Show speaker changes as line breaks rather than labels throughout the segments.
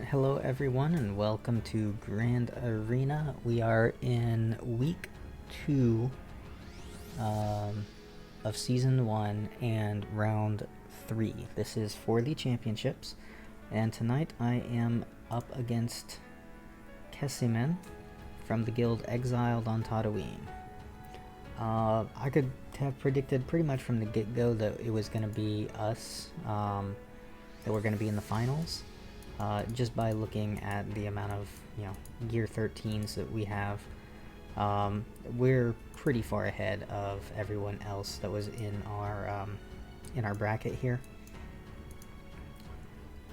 Hello everyone and welcome to Grand Arena. We are in week 2 of season 1 and round 3. This is for the championships, and tonight I am up against Kessimen from the guild Exiled on Tatooine. I could have predicted pretty much from the get-go that it was going to be us, that we're going to be in the finals. Just by looking at the amount of gear 13s that we have, we're pretty far ahead of everyone else that was in our bracket here.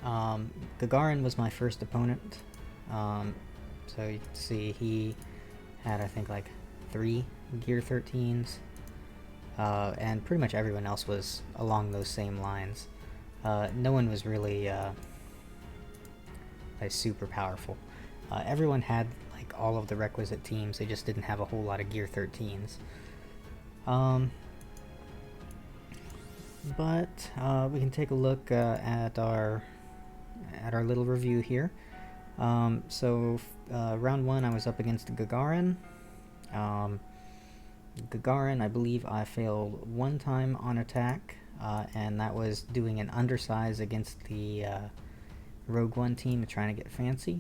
Gagarin was my first opponent, so you can see he had I think like 3 gear 13s, and pretty much everyone else was along those same lines. No one was really super powerful. Everyone had like all of the requisite teams, they just didn't have a whole lot of gear 13s. But we can take a look at our little review here. So round 1 I was up against Gagarin. Gagarin, I believe I failed 1 time on attack, and that was doing an undersize against the Rogue One team trying to get fancy.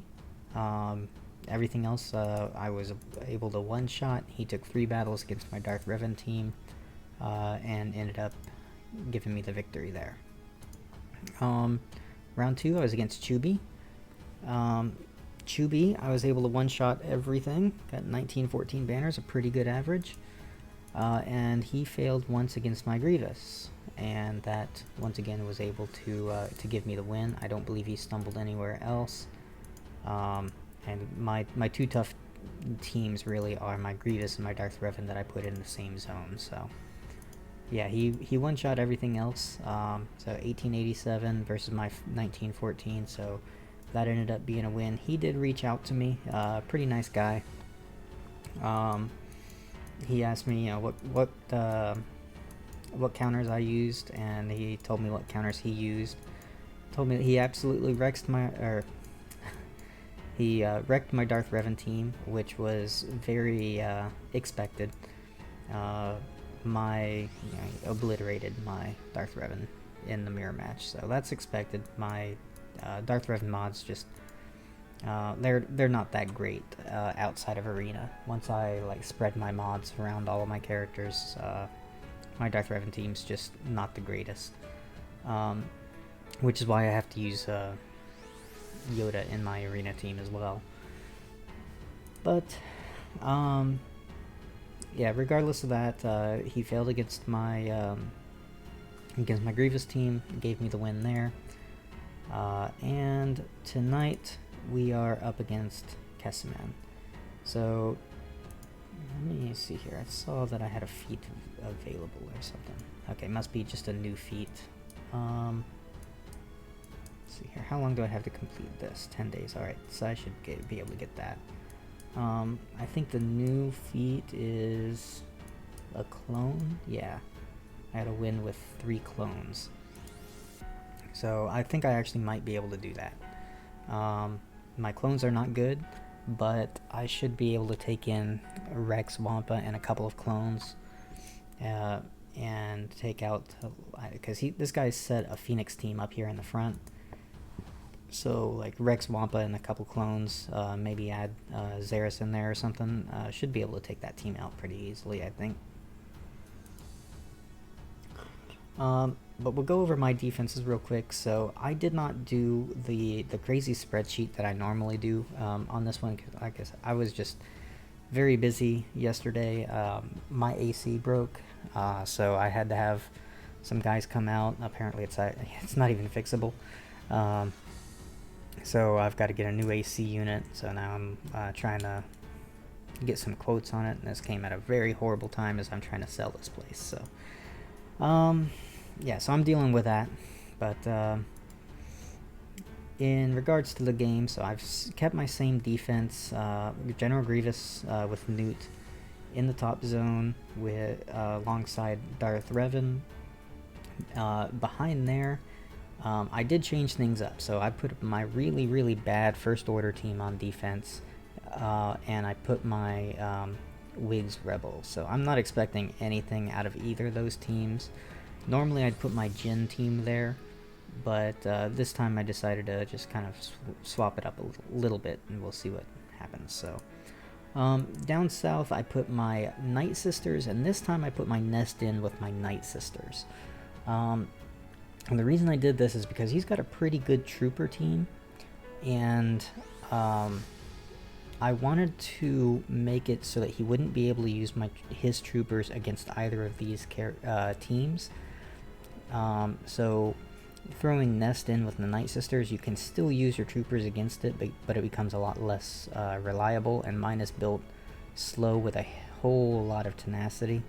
Everything else I was able to one-shot. He took 3 battles against my Darth Revan team, and ended up giving me the victory there. Round 2 I was against Chubi. Chubi, I was able to one-shot everything. Got 1914 banners, a pretty good average. And he failed once against my Grievous, and that once again was able to give me the win. I don't believe he stumbled anywhere else. And my 2 tough teams really are my Grievous and my Darth Revan that I put in the same zone. So yeah, he one-shot everything else. So 1887 versus my 1914, so that ended up being a win. He did reach out to me, pretty nice guy. He asked me what counters I used, and he told me what counters he used. Told me that he absolutely wrecked my wrecked my Darth Revan team, which was very expected. Obliterated my Darth Revan in the mirror match, so that's expected. My Darth Revan mods just they're not that great outside of arena. Once I spread my mods around all of my characters, my Darth Revan team's just not the greatest, which is why I have to use Yoda in my arena team as well. But yeah, regardless of that, he failed against my Grievous team, gave me the win there. And tonight we are up against Kessimen. So let me see here. I saw that I had a feat available or something. Okay, must be just a new feat. Let's see here. How long do I have to complete this? 10 days. Alright, so I should be able to get that. I think the new feat is a clone. Yeah, I had a win with 3 clones. So I think I actually might be able to do that. My clones are not good, but I should be able to take in Rex, Wampa, and a couple of clones, and take out, because this guy set a Phoenix team up here in the front. So like Rex, Wampa, and a couple clones, maybe add Zaris in there or something, should be able to take that team out pretty easily, I think. But we'll go over my defenses real quick. So I did not do the crazy spreadsheet that I normally do on this one, because like I said, I was just very busy yesterday. My AC broke, so I had to have some guys come out. Apparently it's not even fixable. So I've got to get a new AC unit, so now I'm trying to get some quotes on it, and this came at a very horrible time as I'm trying to sell this place. So yeah, so I'm dealing with that. But in regards to the game, so I've kept my same defense. General Grievous with Newt in the top zone with alongside Darth Revan. Behind there, I did change things up. So I put my really, really bad first order team on defense, and I put my Whigs Rebels. So I'm not expecting anything out of either of those teams. Normally I'd put my Jin team there, but this time I decided to just kind of swap it up a little bit, and we'll see what happens. So down south I put my Night Sisters, and this time I put my Nest in with my Night Sisters. And the reason I did this is because he's got a pretty good trooper team, and I wanted to make it so that he wouldn't be able to use his troopers against either of these teams. So throwing Nest in with the Night Sisters, you can still use your troopers against it, but it becomes a lot less reliable, and mine is built slow with a whole lot of tenacity.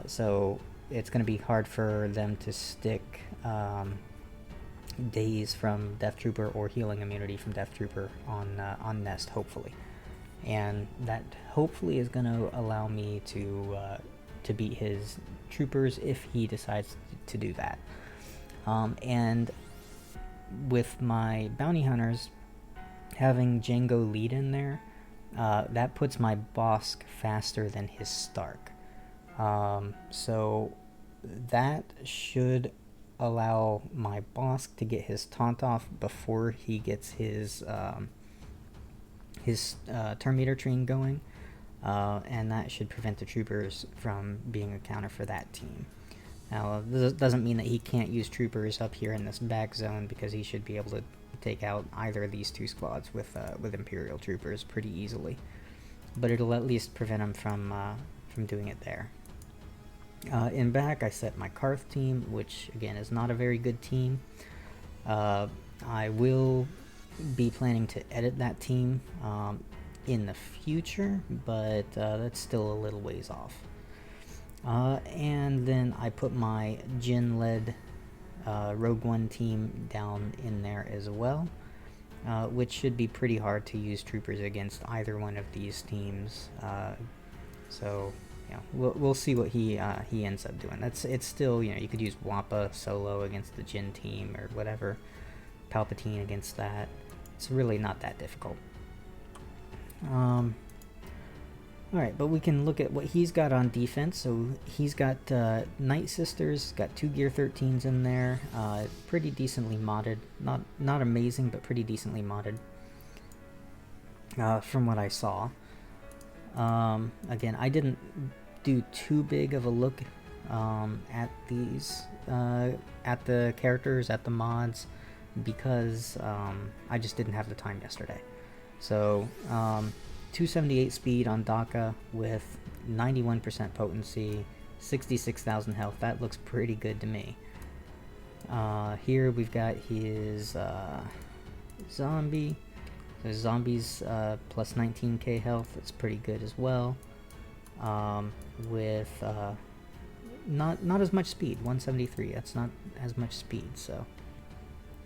So it's going to be hard for them to stick daze from Death Trooper or healing immunity from Death Trooper on Nest, hopefully. And that hopefully is going to allow me to beat his troopers if he decides to do that. And with my bounty hunters, having Jango lead in there, that puts my Bosk faster than his Stark. So that should allow my Bosk to get his taunt off before he gets his turn meter train going, and that should prevent the troopers from being a counter for that team. Now, this doesn't mean that he can't use troopers up here in this back zone, because he should be able to take out either of these two squads with Imperial troopers pretty easily. But it'll at least prevent him from doing it there. In back, I set my Carth team, which again is not a very good team. I will be planning to edit that team in the future, but that's still a little ways off. And then I put my Jin-led Rogue One team down in there as well, which should be pretty hard to use troopers against either one of these teams. So yeah, we'll see what he ends up doing. It's still, you could use Wampa solo against the Jin team or whatever, Palpatine against that. It's really not that difficult. Alright, but we can look at what he's got on defense. So he's got Night Sisters, got 2 Gear 13s in there, pretty decently modded. Not amazing, but pretty decently modded from what I saw. Again, I didn't do too big of a look at these, at the characters, at the mods, because I just didn't have the time yesterday. So 278 speed on Daka with 91% potency, 66,000 health. That looks pretty good to me. Here we've got his zombie. So zombies plus 19k health. That's pretty good as well. With not as much speed, 173. That's not as much speed. So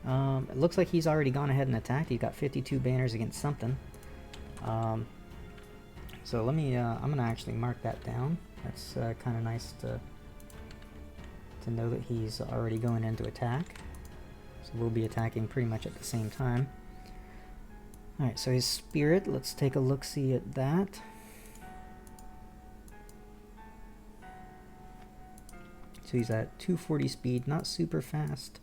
it looks like he's already gone ahead and attacked. He's got 52 banners against something. So let me, I'm gonna actually mark that down. That's kind of nice to know that he's already going into attack. So we'll be attacking pretty much at the same time. Alright, so his spirit, let's take a look-see at that. So he's at 240 speed, not super fast.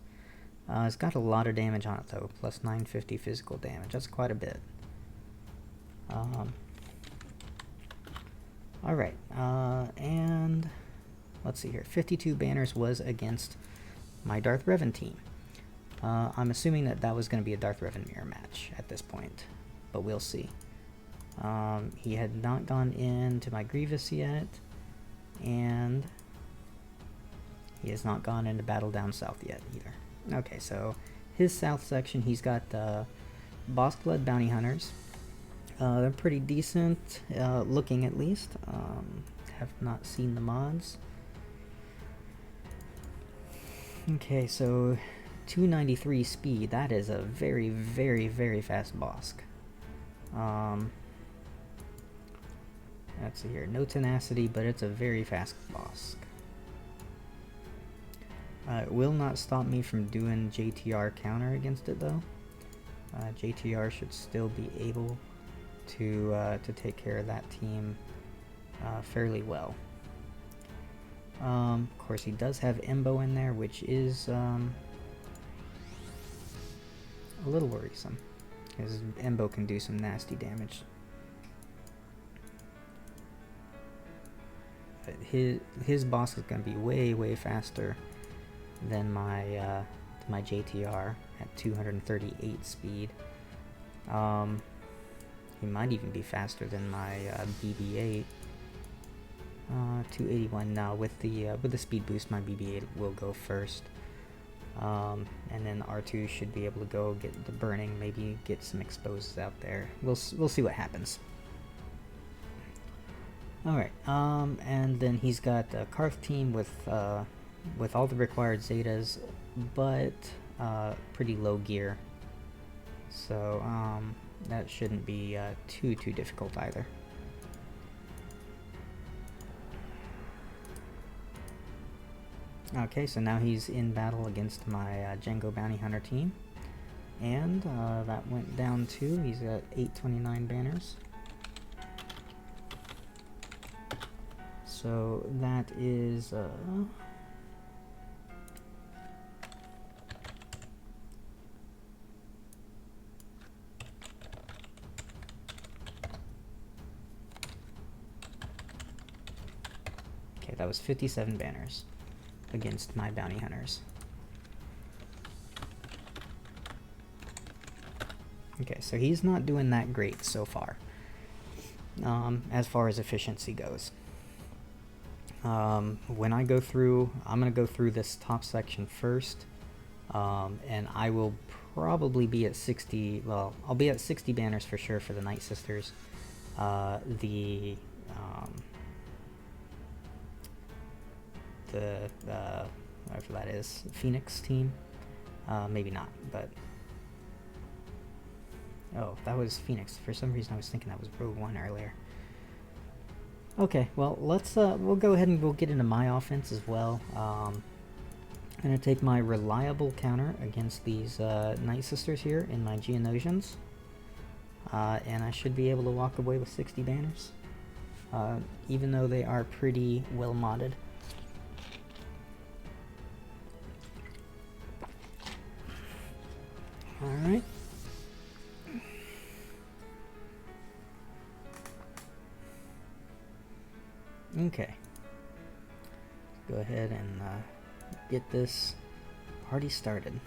It's got a lot of damage on it though, plus 950 physical damage. That's quite a bit. Alright, and let's see here. 52 banners was against my Darth Revan team. I'm assuming that was going to be a Darth Revan mirror match at this point, but we'll see. He had not gone into my Grievous yet, and he has not gone into Battle Down South yet either. Okay, so his south section, he's got Bosk Blood Bounty Hunters. They're pretty decent, looking at least. Have not seen the mods. Okay, so 293 speed. That is a very, very, very fast Bosk. Let's see here. No tenacity, but it's a very fast Bosk. It will not stop me from doing JTR counter against it though. JTR should still be able to take care of that team fairly well. Of course, he does have Embo in there, which is a little worrisome, because Embo can do some nasty damage. But his boss is going to be way faster than my JTR at 238 speed. He might even be faster than my BB-8. 281 now. With the speed boost, my BB-8 will go first. And then R2 should be able to go get the burning, maybe get some exposes out there. We'll see what happens. Alright, and then he's got a Carth team with all the required Zetas, but pretty low gear. So that shouldn't be too difficult either. Okay, so now he's in battle against my Django Bounty Hunter team. And that went down too. He's got 829 banners. So that is... okay, that was 57 banners against my bounty hunters. Okay, so he's not doing that great so far, as far as efficiency goes. When I go through, I'm going to go through this top section first, and I will probably be at 60, well, I'll be at 60 banners for sure for the Night Sisters. Whatever that is, Phoenix team, maybe not, but oh, that was Phoenix. For some reason I was thinking that was Rogue One earlier. Okay, well, let's we'll go ahead and we'll get into my offense as well. I'm gonna take my reliable counter against these Night Sisters here in my Geonosians, and I should be able to walk away with 60 banners, even though they are pretty well modded. Alright. Okay. Let's go ahead and get this party started.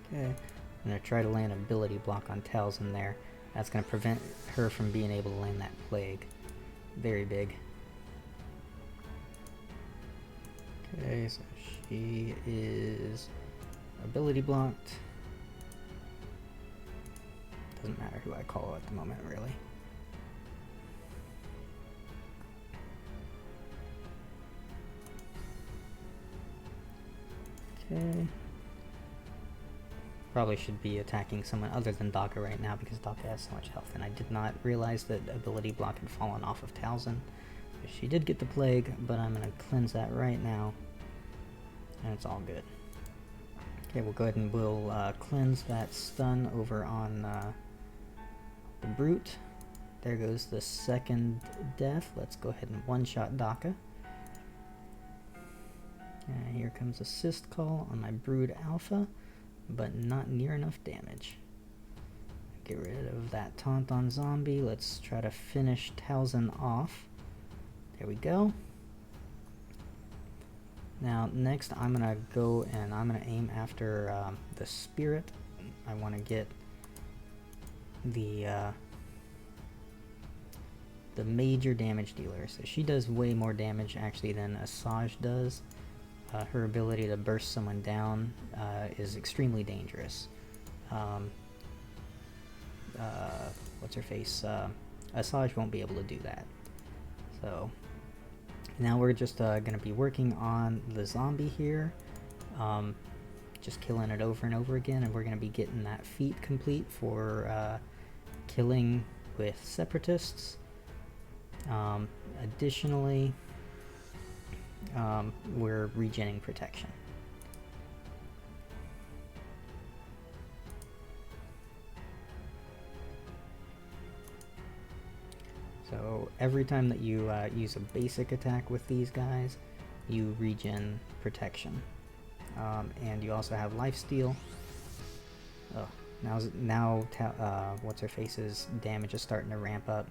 Okay. I'm going to try to land an ability block on Tails in there. That's going to prevent her from being able to land that plague. Very big. Okay, so she is ability blocked. Doesn't matter who I call at the moment, really. Okay. Probably should be attacking someone other than Daka right now because Daka has so much health, and I did not realize that ability block had fallen off of Talzin. She did get the plague, but I'm going to cleanse that right now, and it's all good. Okay, we'll go ahead and we'll cleanse that stun over on the Brute. There goes the second death. Let's go ahead and one-shot Daka. And here comes Assist Call on my Brood Alpha, but not near enough damage. Get rid of that taunt on zombie. Let's try to finish Talzin off. There we go. Now next I'm gonna go and I'm gonna aim after the Spirit. I want to get the major damage dealer. So she does way more damage actually than Asajj does. Her ability to burst someone down is extremely dangerous. What's her face? Asajj won't be able to do that. So now we're just going to be working on the zombie here, just killing it over and over again, and we're going to be getting that feat complete for killing with separatists. Additionally, we're regenerating protection. So every time that you use a basic attack with these guys, you regen protection. And you also have lifesteal. Oh, now what's her face's damage is starting to ramp up.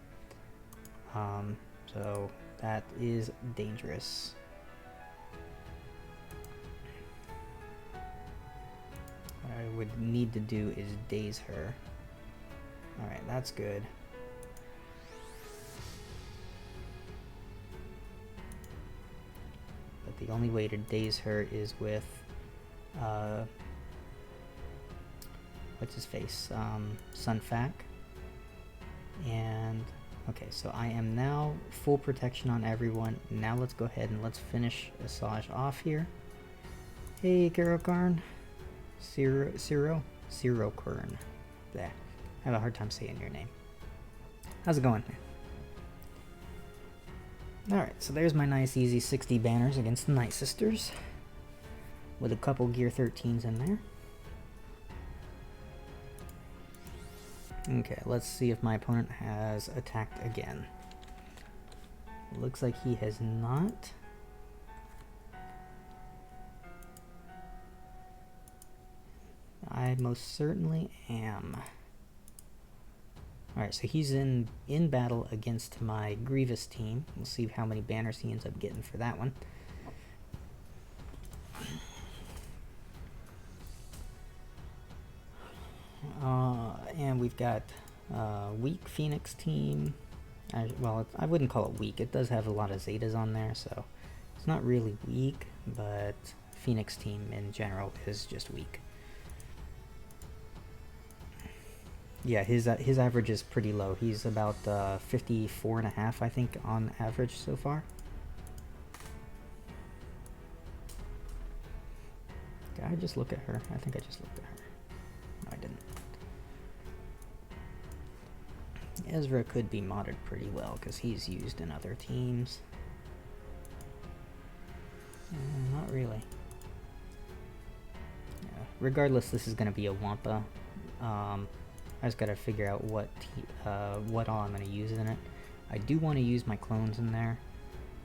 So that is dangerous. What I would need to do is daze her. Alright, that's good. But the only way to daze her is with what's his face? Sunfac. And okay, so I am now full protection on everyone. Now let's go ahead and let's finish Asajj off here. Hey, Karokarn. Ciro Kern. Bleh. I have a hard time saying your name. How's it going? Alright, so there's my nice easy 60 banners against the Night Sisters. With a couple Gear 13s in there. Okay, let's see if my opponent has attacked again. Looks like he has not. I most certainly am. Alright, so he's in battle against my Grievous team. We'll see how many banners he ends up getting for that one. And we've got weak Phoenix team. Well, I wouldn't call it weak. It does have a lot of Zetas on there, so it's not really weak, but Phoenix team in general is just weak. Yeah, his average is pretty low. He's about 54.5, I think, on average so far. Did I just look at her? I think I just looked at her. No, I didn't. Ezra could be modded pretty well because he's used in other teams. Not really. Yeah, regardless, this is going to be a Wampa. I just gotta figure out what all I'm gonna use in it. I do want to use my clones in there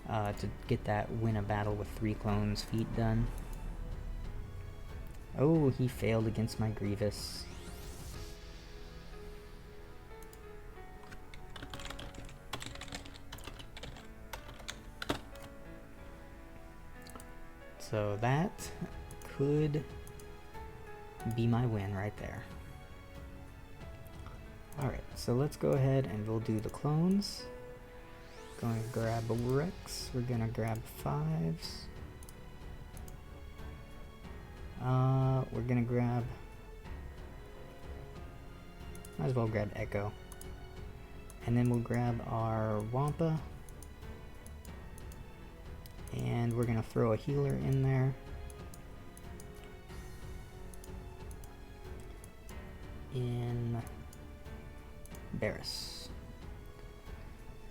to get that win a battle with 3 clones feat done. Oh, he failed against my Grievous. So that could be my win right there. Alright, so let's go ahead and we'll do the clones. Going to grab a Rex. We're going to grab 5s. We're going to grab... Might as well grab Echo. And then we'll grab our Wampa. And we're going to throw a healer in there. In Barris.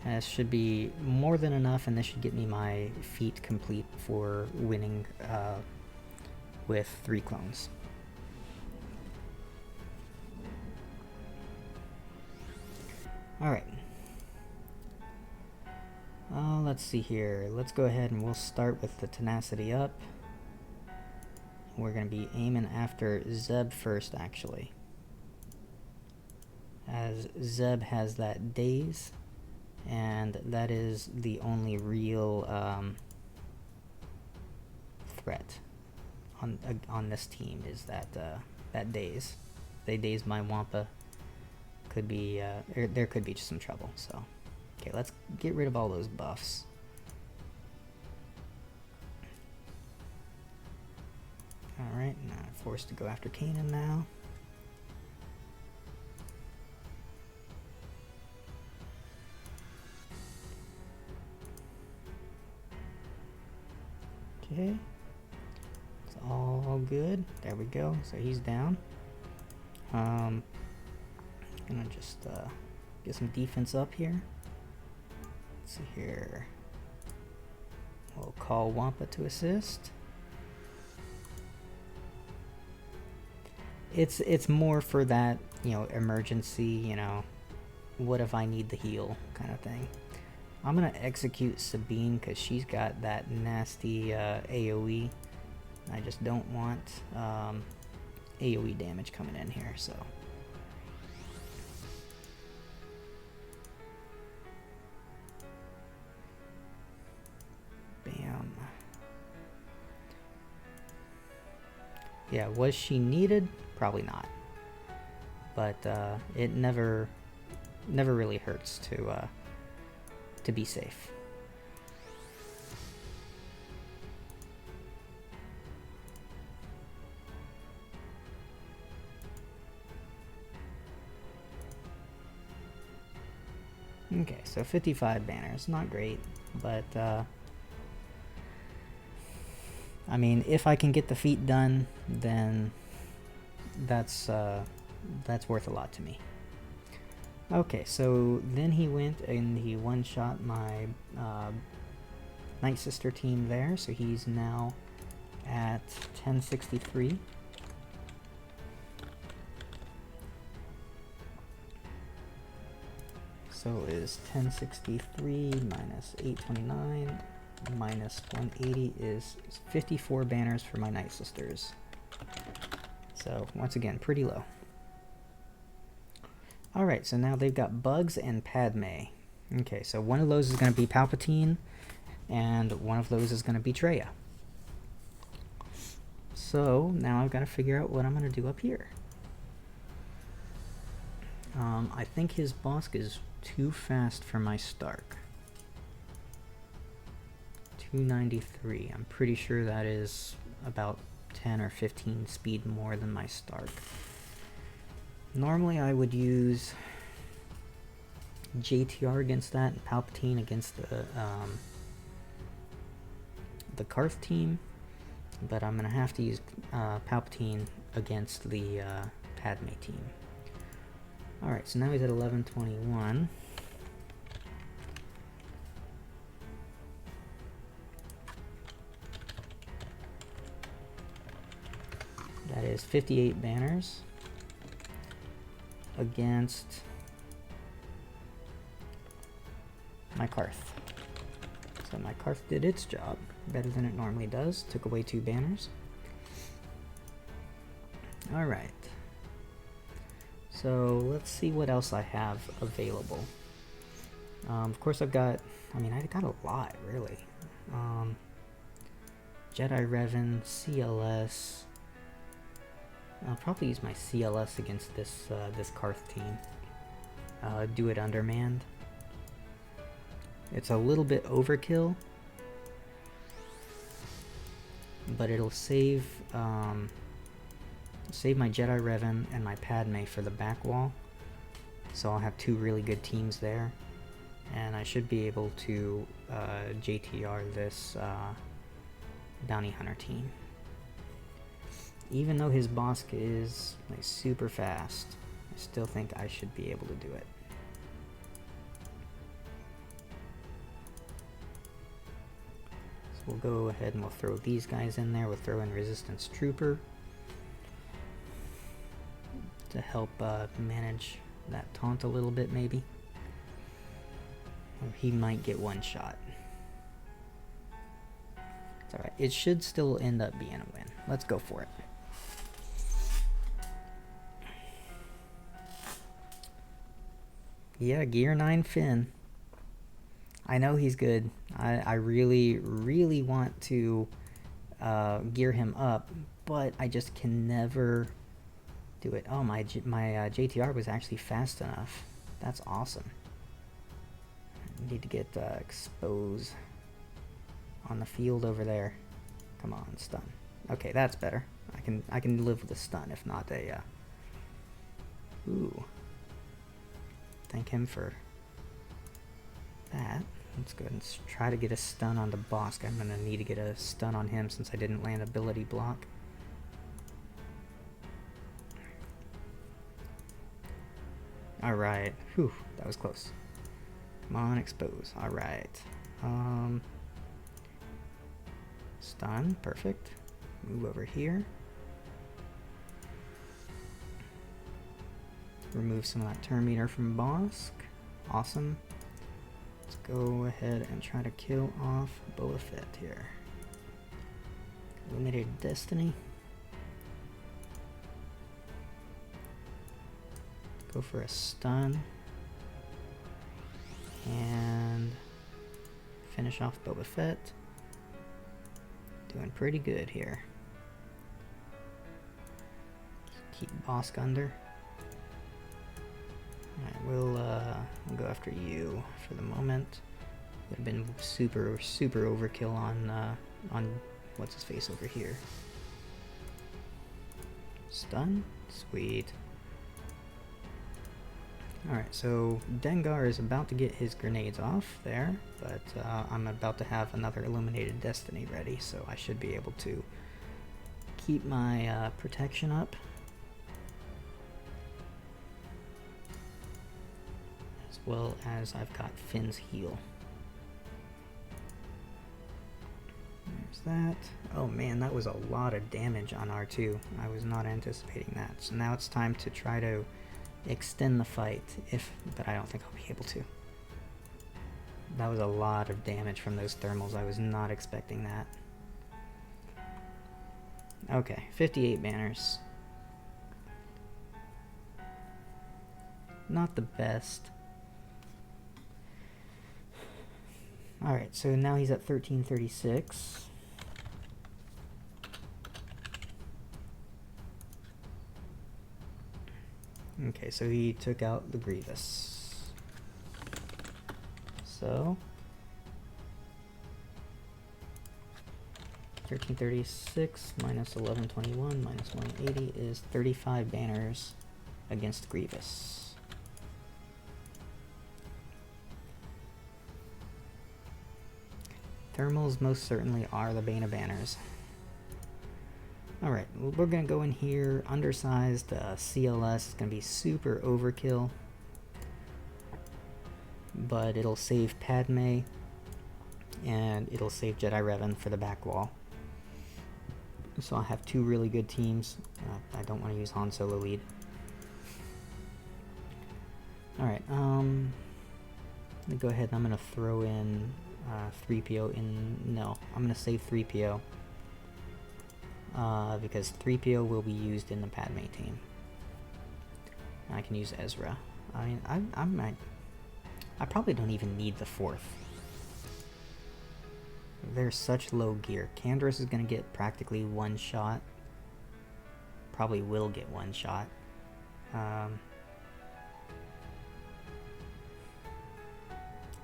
This should be more than enough, and this should get me my feat complete for winning with 3 clones. Alright. Let's see here. Let's go ahead and we'll start with the tenacity up. We're going to be aiming after Zeb first, actually. As Zeb has that daze, and that is the only real threat on this team, is that that daze. If they daze my Wampa, could be there could be just some trouble. So, okay, let's get rid of all those buffs. All right, now I'm forced to go after Kanan now. Okay, it's all good. There we go. So he's down. Gonna just get some defense up here. Let's see here. We'll call Wampa to assist. It's more for that, you know, emergency, you know, what if I need the heal kind of thing. I'm gonna execute Sabine because she's got that nasty AoE. I just don't want AoE damage coming in here, so. Bam. Yeah, was she needed? Probably not. But it never really hurts to be safe. Okay, so 55 banners, not great, but I mean, if I can get the feat done, then that's worth a lot to me. Okay, so then he went and he one-shot my Night Sister team there, so he's now at 1063. So is 1063 minus 829 minus 180 is 54 banners for my Night Sisters. So once again, pretty low. Alright, so now they've got Bugs and Padme. Okay, so one of those is going to be Palpatine, and one of those is going to be Traya. So now I've got to figure out what I'm going to do up here. I think his Bosk is too fast for my Stark. 293. I'm pretty sure that is about 10 or 15 speed more than my Stark. Normally I would use JTR against that and Palpatine against the Carth team, but I'm gonna have to use Palpatine against the Padme team. Alright, so now he's at 1121. That is 58 banners against my Carth. So my Carth did its job better than it normally does. Took away 2 banners. Alright. So let's see what else I have available. Of course I've got, I mean, I got a lot, really. Jedi Revan, CLS. I'll probably use my CLS against this this Carth team. Do it undermanned. It's a little bit overkill, but it'll save save my Jedi Revan and my Padme for the back wall. So I'll have 2 really good teams there, and I should be able to JTR this Bounty Hunter team. Even though his Bosk is like super fast, I still think I should be able to do it. So we'll go ahead and we'll throw these guys in there. We'll throw in Resistance Trooper to help manage that taunt a little bit, maybe. Or he might get one shot. It's alright. It should still end up being a win. Let's go for it. Yeah, Gear 9 Finn. I know he's good. I really, really want to gear him up, but I just can never do it. Oh, my JTR was actually fast enough. That's awesome. I need to get expose on the field over there. Come on, stun. Okay, that's better. I can live with a stun, if not a ooh. Thank him for that. Let's go ahead and try to get a stun on the Bosk. I'm gonna need to get a stun on him since I didn't land ability block. Alright. Whew, that was close. Come on, expose. Alright. Stun, perfect. Move over here. Remove some of that turn meter from Bosk. Awesome. Let's go ahead and try to kill off Boba Fett here. Illuminated Destiny. Go for a stun. And finish off Boba Fett. Doing pretty good here. Keep Bosk under. Alright, we'll go after you for the moment. Would have been super overkill on what's his face over here. Stun? Sweet. Alright, so Dengar is about to get his grenades off there, but I'm about to have another Illuminated Destiny ready, so I should be able to keep my protection up. As well as I've got Finn's heal. There's that. Oh man, that was a lot of damage on R2. I was not anticipating that. So now it's time to try to extend the fight, but I don't think I'll be able to. That was a lot of damage from those thermals. I was not expecting that. Okay, 58 banners. Not the best. Alright, so now he's at 1336. Okay, so he took out the Grievous. So 1336 minus 1121 minus 180 is 35 banners against Grievous. Thermals most certainly are the bane of banners. Alright, well, we're going to go in here, undersized CLS is going to be super overkill, but it'll save Padme, and it'll save Jedi Revan for the back wall. So I'll have two really good teams. I don't want to use Han Solo lead. Alright, let me go ahead and I'm going to throw in 3PO in... No, I'm going to save 3PO. Because 3PO will be used in the Padme team. I can use Ezra. I mean, I probably don't even need the 4th. They're such low gear. Canderous is going to get practically one shot. Probably will get one shot.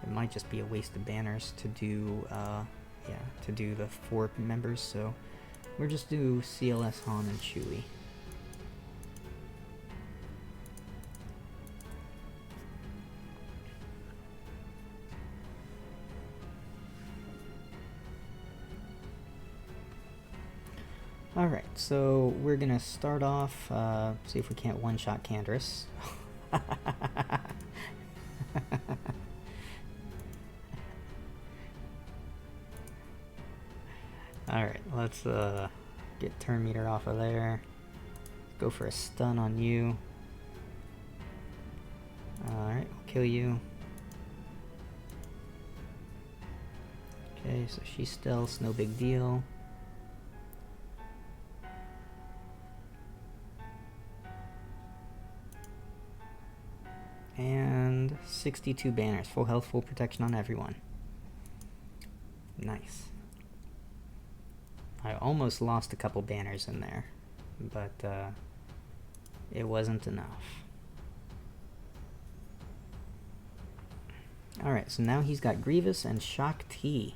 It might just be a waste of banners to do, to do the 4 members, so we'll just do CLS, Han, and Chewie. Alright, so we're gonna start off, see if we can't one-shot Canderous. Alright, let's get turn meter off of there. Go for a stun on you. Alright, we'll kill you. Okay, so she stealths, no big deal. And 62 banners, full health, full protection on everyone. Nice. I almost lost a couple banners in there, but it wasn't enough. Alright, so now he's got Grievous and Shaak Ti.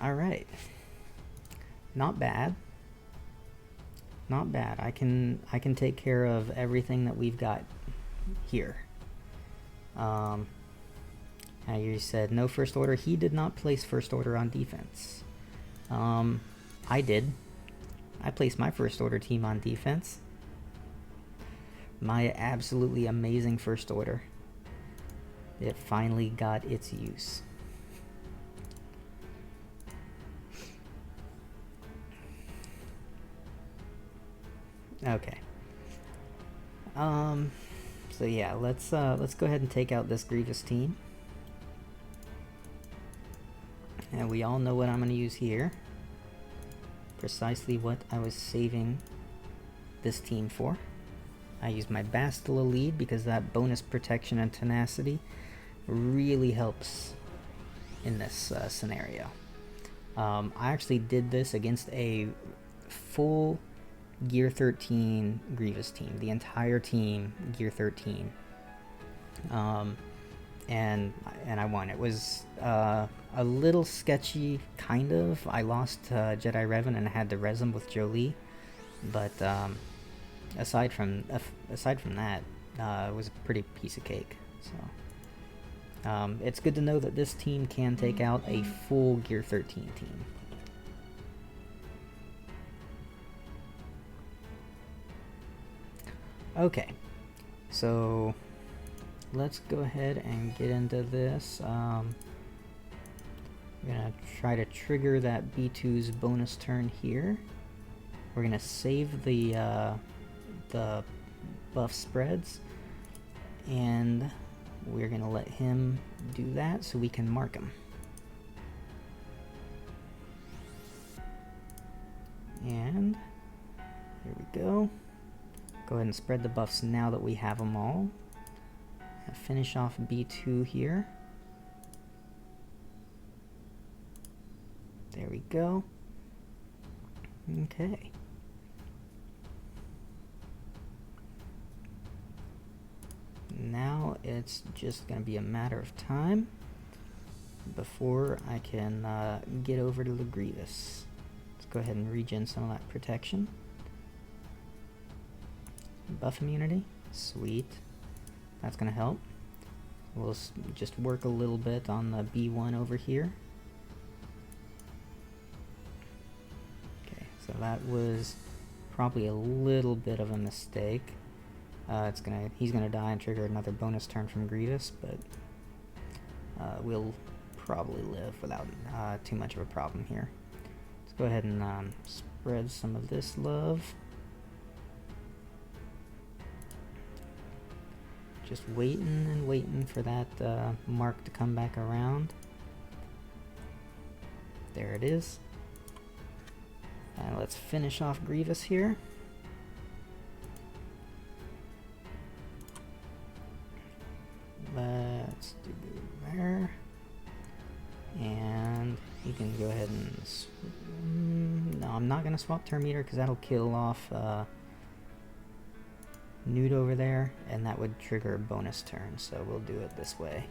Alright. Not bad. Not bad. I can take care of everything that we've got here. You said no first order. He did not place first order on defense. I did. I placed my first order team on defense. My absolutely amazing first order. It finally got its use. Okay. So yeah, let's go ahead and take out this Grievous team. And we all know what I'm going to use here. Precisely what I was saving this team for. I use my Bastila lead because that bonus protection and tenacity really helps in this scenario. I actually did this against a full Gear 13 Grievous team. The entire team, Gear 13. And I won. It was a little sketchy, kind of. I lost Jedi Revan and I had to res him with Jolie, but aside from that, it was a pretty piece of cake. So it's good to know that this team can take out a full Gear 13 team. Okay, so let's go ahead and get into this. I'm gonna try to trigger that B2's bonus turn here. We're gonna save the buff spreads, and we're gonna let him do that so we can mark him. And here we go. Go ahead and spread the buffs now that we have them all. Finish off B2 here. There we go. Okay. Now it's just going to be a matter of time before I can get over to the Grievous. Let's go ahead and regen some of that protection. Buff immunity. Sweet. That's going to help. We'll just work a little bit on the B1 over here. Okay, so that was probably a little bit of a mistake. He's gonna die and trigger another bonus turn from Grievous, but we'll probably live without too much of a problem here. Let's go ahead and spread some of this love. Just waiting and waiting for that mark to come back around. There it is. And let's finish off Grievous here. Let's do there. And you can go ahead and... no, I'm not going to swap Turn Meter because that'll kill off Newt over there, and that would trigger a bonus turn, so we'll do it this way.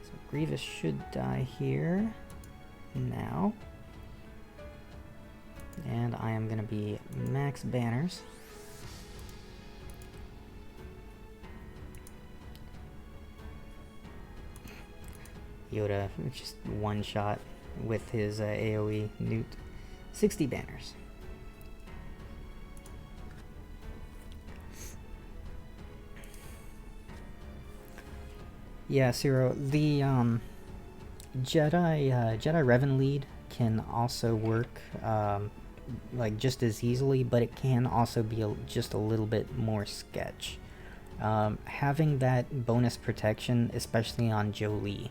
So Grievous should die here now. And I am going to be max banners. Yoda just one shot with his AoE Newt. 60 banners. Yeah, Ciro, the Jedi Revan lead can also work like just as easily, but it can also be just a little bit more sketch. Having that bonus protection, especially on Jolie,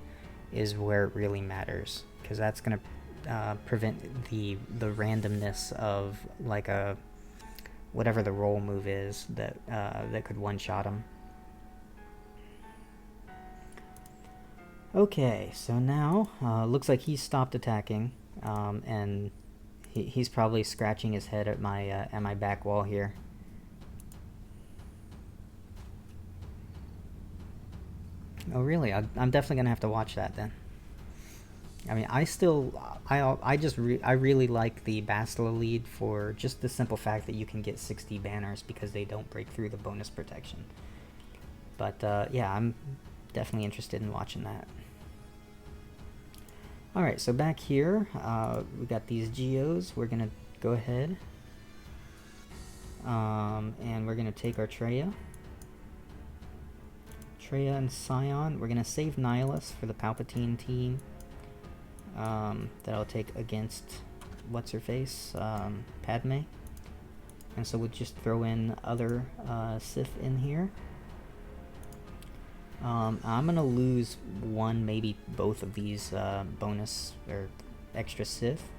is where it really matters, because that's going to prevent the randomness of like a whatever the roll move is that that could one-shot him. Okay, so now looks like he's stopped attacking, and he's probably scratching his head at my back wall here. Oh really? I'm definitely gonna have to watch that then. I mean, I really like the Bastila lead for just the simple fact that you can get 60 banners because they don't break through the bonus protection. But yeah, I'm definitely interested in watching that. Alright, so back here, we got these Geos. We're gonna go ahead and we're gonna take our Traya and Scion. We're gonna save Nihilus for the Palpatine team that I'll take against what's her face, Padme. And so we'll just throw in other Sith in here. I'm going to lose one, maybe both of these bonus or extra Sith.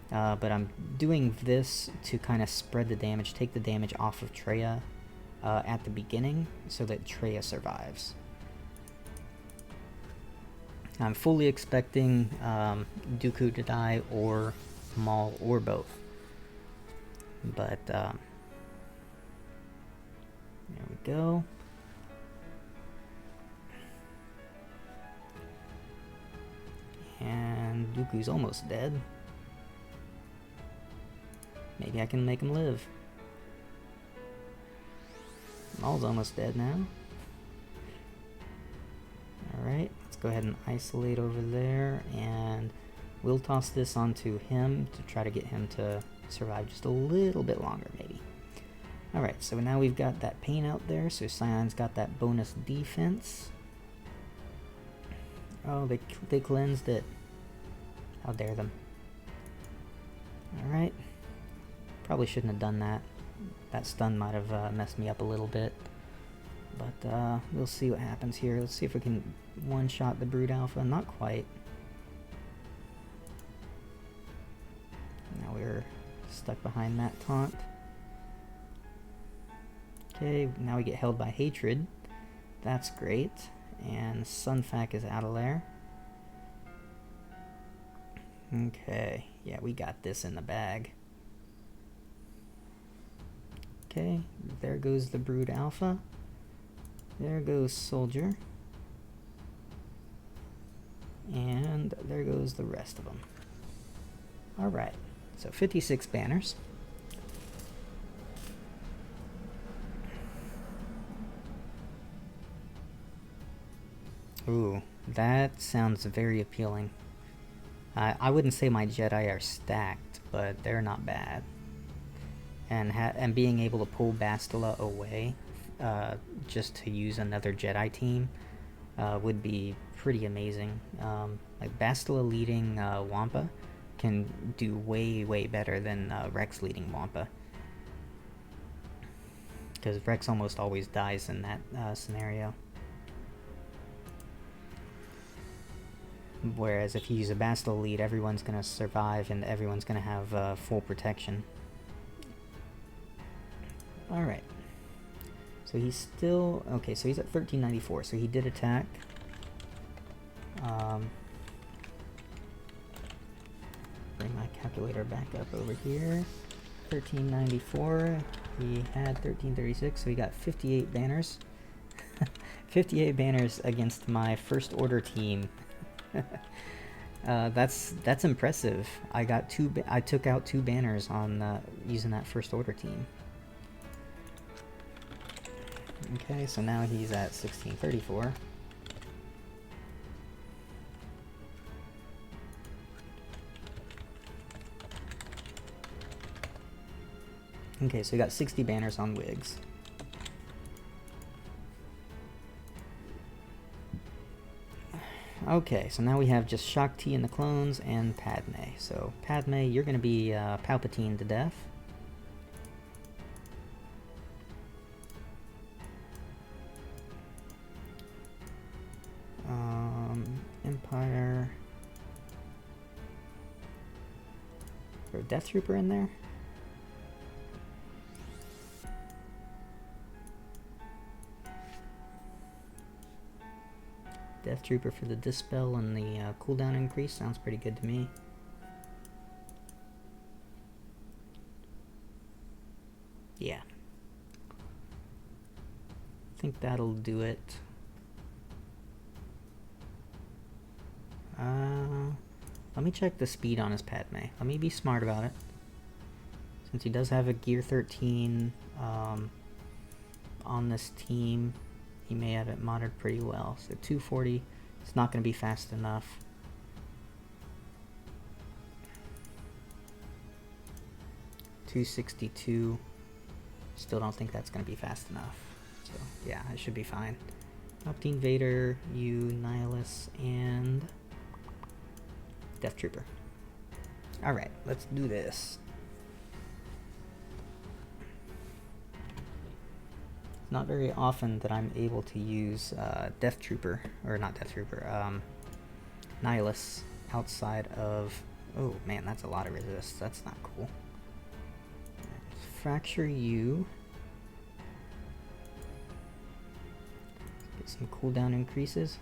But I'm doing this to kind of spread the damage, take the damage off of Traya at the beginning so that Traya survives. I'm fully expecting Dooku to die, or Maul, or both. But there we go. And Dooku's almost dead. Maybe I can make him live. Maul's almost dead now. Alright, let's go ahead and isolate over there, and we'll toss this onto him to try to get him to survive just a little bit longer, maybe. Alright, so now we've got that paint out there, so Scion's got that bonus defense. Oh, they cleansed it. How dare them. Alright. Probably shouldn't have done that. That stun might have messed me up a little bit. But we'll see what happens here. Let's see if we can one-shot the Brood Alpha. Not quite. Now we're stuck behind that taunt. Okay, now we get held by Hatred. That's great. And Sunfac is out of there. Okay, yeah, we got this in the bag. Okay, there goes the Brood Alpha. There goes Soldier. And there goes the rest of them. Alright, so 56 banners. Ooh, that sounds very appealing. I wouldn't say my Jedi are stacked, but they're not bad. And being able to pull Bastila away just to use another Jedi team would be pretty amazing. Like Bastila leading Wampa can do way better than Rex leading Wampa, because Rex almost always dies in that scenario. Whereas if you use a Bastila lead, everyone's going to survive and everyone's going to have full protection. Alright. So he's still... Okay, so he's at 1394, so he did attack. Bring my calculator back up over here. 1394. He had 1336, so he got 58 banners. 58 banners against my First Order team. That's impressive. I took out 2 banners on using that First Order team. Okay, so now he's at 1634. Okay, so we got 60 banners on Wigs. Okay, so now we have just Shaak Ti and the clones and Padme. So Padme, you're going to be Palpatine to death. Empire. Is there a Death Trooper in there? Death Trooper for the Dispel and the cooldown increase sounds pretty good to me. Yeah. I think that'll do it. Let me check the speed on his Padme. Let me be smart about it. Since he does have a Gear 13 on this team, he may have it modded pretty well. So 240, it's not going to be fast enough. .262, still don't think that's going to be fast enough. So yeah, it should be fine. Palpatine, Vader, you, Nihilus, and Death Trooper. Alright, let's do this. not very often that I'm able to use Death Trooper, or not Death Trooper, Nihilus outside of... Oh man, that's a lot of resist. That's not cool. Fracture you. Get some cooldown increases.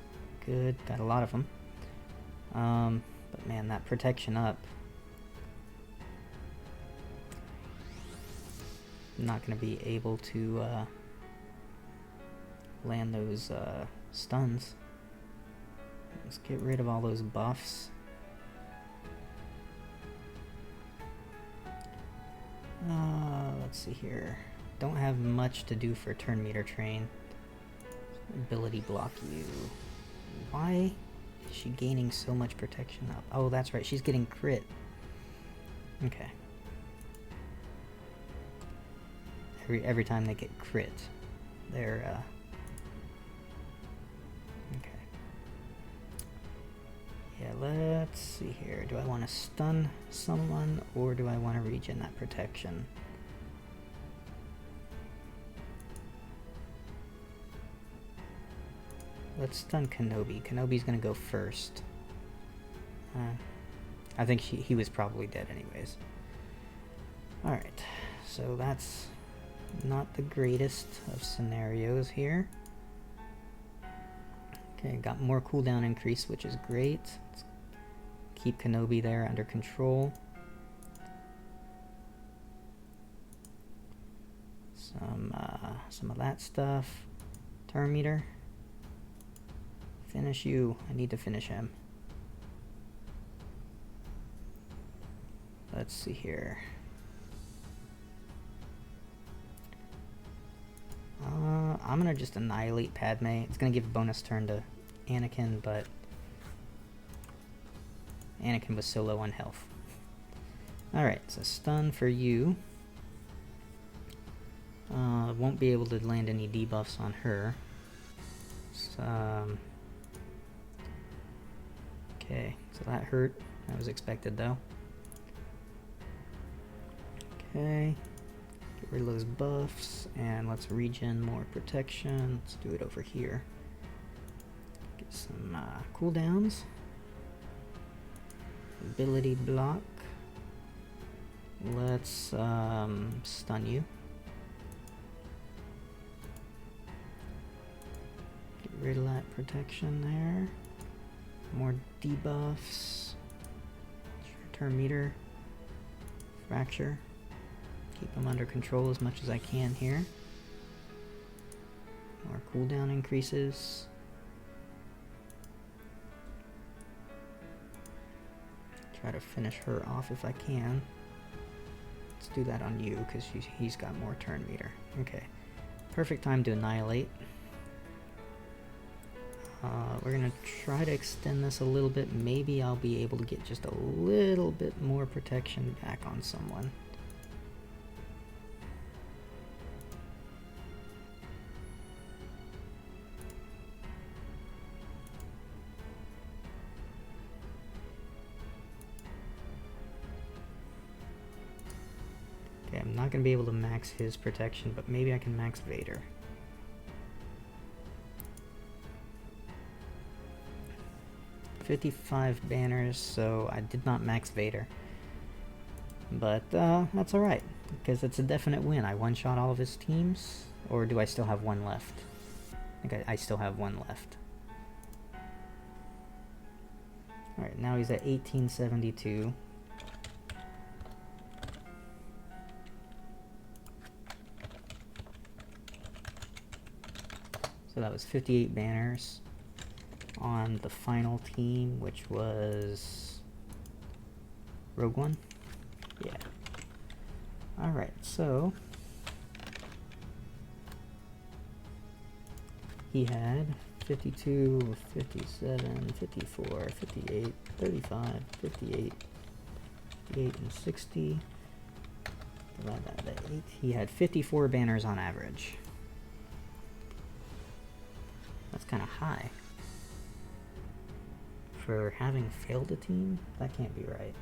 Good, got a lot of them. But man, that protection up. I'm not going to be able to land those stuns. Let's get rid of all those buffs. Let's see here. Don't have much to do for turn meter train. Ability block you. Why is she gaining so much protection up? Oh, that's right. She's getting crit. Okay. Every time they get crit, they're okay. Yeah, let's see here. Do I want to stun someone or do I want to regen that protection? Let's stun Kenobi. Kenobi's gonna go first. I think he was probably dead anyways. Alright, so that's not the greatest of scenarios here. Okay, got more cooldown increase, which is great. Let's keep Kenobi there under control. Some of that stuff. Turn meter. Finish you. I need to finish him. Let's see here. I'm gonna just annihilate Padme. It's gonna give a bonus turn to Anakin, but Anakin was so low on health. Alright, so stun for you. Won't be able to land any debuffs on her. Okay, so that hurt. That was expected though. Okay. Get rid of those buffs, and let's regen more protection. Let's do it over here. Get some cooldowns. Ability block. Let's stun you. Get rid of that protection there. More debuffs. Turn meter. Fracture. Keep them under control as much as I can here. More cooldown increases. Try to finish her off if I can. Let's do that on you because he's got more turn meter. Okay. Perfect time to annihilate. We're going to try to extend this a little bit. Maybe I'll be able to get just a little bit more protection back on someone. Okay, I'm not going to be able to max his protection, but maybe I can max Vader. $55 banners, so I did not max Vader. But that's alright, because it's a definite win. I one-shot all of his teams, or do I still have one left? I think I still have one left. Alright, now he's at 1872. So that was 58 banners on the final team, which was Rogue One. Yeah. Alright, so he had 52, 57, 54, 58, 35, 58, 58, and 60. Divide that by 8. He had 54 banners on average. That's kind of high. For having failed a team? That can't be right.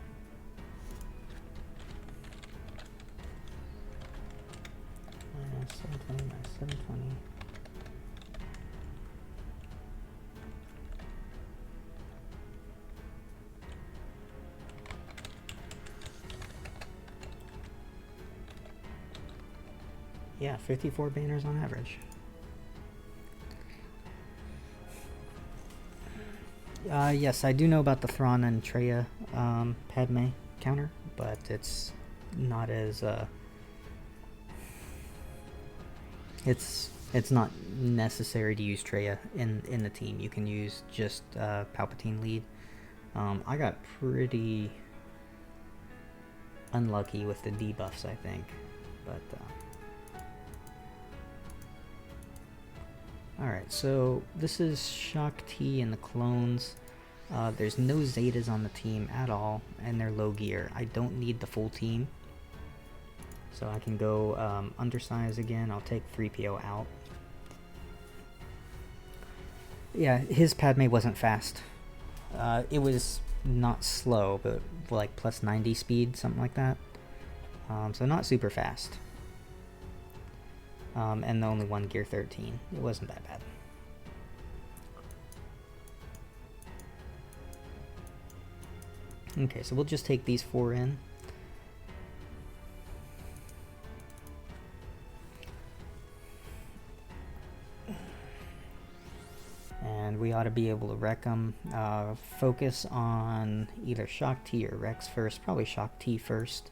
minus 720 minus 720. Yeah, 54 banners on average. Yes, I do know about the Thrawn and Traya Padme counter, but it's not as it's not necessary to use Traya in the team. You can use just Palpatine lead. I got pretty unlucky with the debuffs, I think, but alright, so this is Shock T and the clones. There's no Zetas on the team at all, and they're low gear. I don't need the full team, so I can go undersize again. I'll take 3PO out. Yeah, his Padme wasn't fast. It was not slow, but like plus 90 speed, something like that. So not super fast. And only one gear 13. It wasn't that bad. Okay, so we'll just take these 4 in. And we ought to be able to wreck them. Focus on either Shock T or Rex first. Probably Shock T first.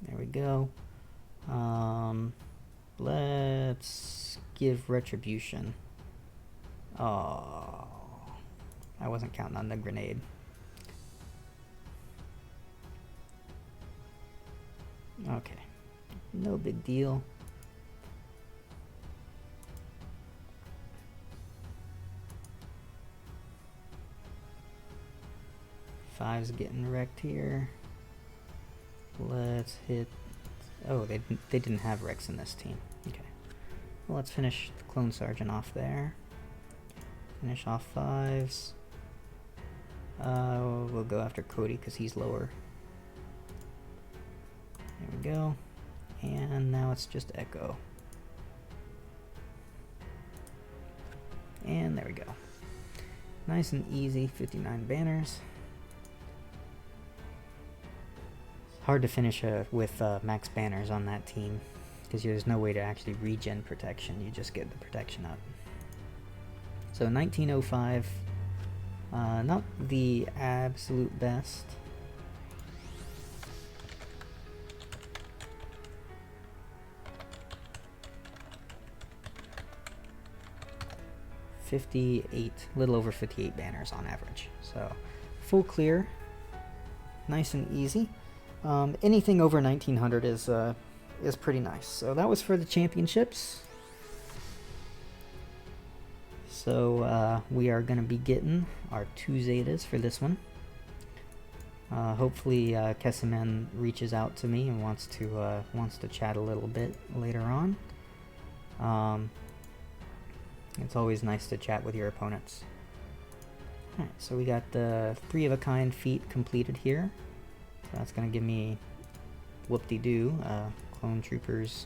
There we go. Let's give Retribution. Oh, I wasn't counting on the grenade. Okay, no big deal. Five's getting wrecked here. Let's hit. Oh, they didn't have Rex in this team. Okay. Well, let's finish the Clone Sergeant off there. Finish off 5s. We'll go after Cody because he's lower. There we go. And now it's just Echo. And there we go. Nice and easy, 59 banners. Hard to finish with max banners on that team because there's no way to actually regen protection. You just get the protection up. So 1905, not the absolute best. A little over 58 banners on average. So full clear, nice and easy. Anything over 1900 is pretty nice. So that was for the championships. So we are going to be getting our 2 Zetas for this one. Hopefully Kesaman reaches out to me and wants to chat a little bit later on. It's always nice to chat with your opponents. Alright, so we got the 3-of-a-kind feat completed here. So that's going to give me whoop-de-doo, Clone Troopers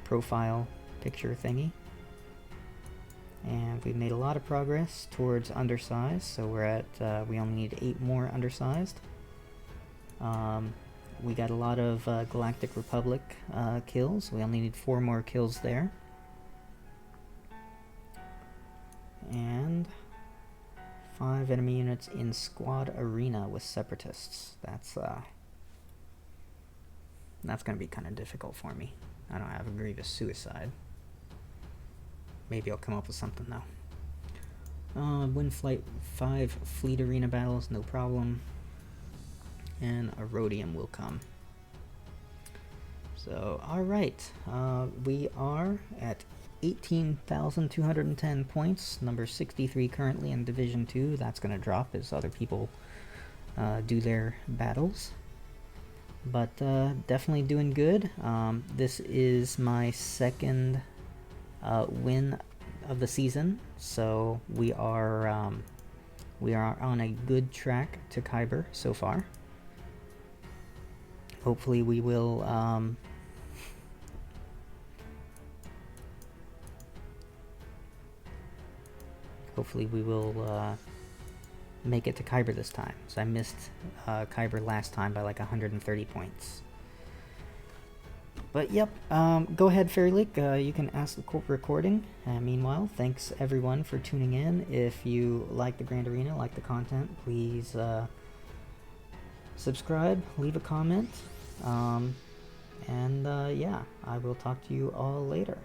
profile picture thingy. And we've made a lot of progress towards undersized, so we're at, we only need 8 more undersized. We got a lot of Galactic Republic kills. We only need 4 more kills there. And 5 enemy units in squad arena with separatists. That's gonna be kind of difficult for me. I don't have a grievous suicide. Maybe I'll come up with something though. Win flight 5 fleet arena battles, no problem. And a rhodium will come. So, alright. We are at 18,210 points, number 63 currently in Division 2. That's going to drop as other people do their battles. But definitely doing good. This is my second win of the season, so we are We are on a good track to Kyber so far. Hopefully we will make it to Kyber this time. So I missed Kyber last time by like 130 points. But yep, go ahead, Fairy Lake. You can ask the recording. Meanwhile, thanks everyone for tuning in. If you like the Grand Arena, like the content, please subscribe, leave a comment, and yeah, I will talk to you all later.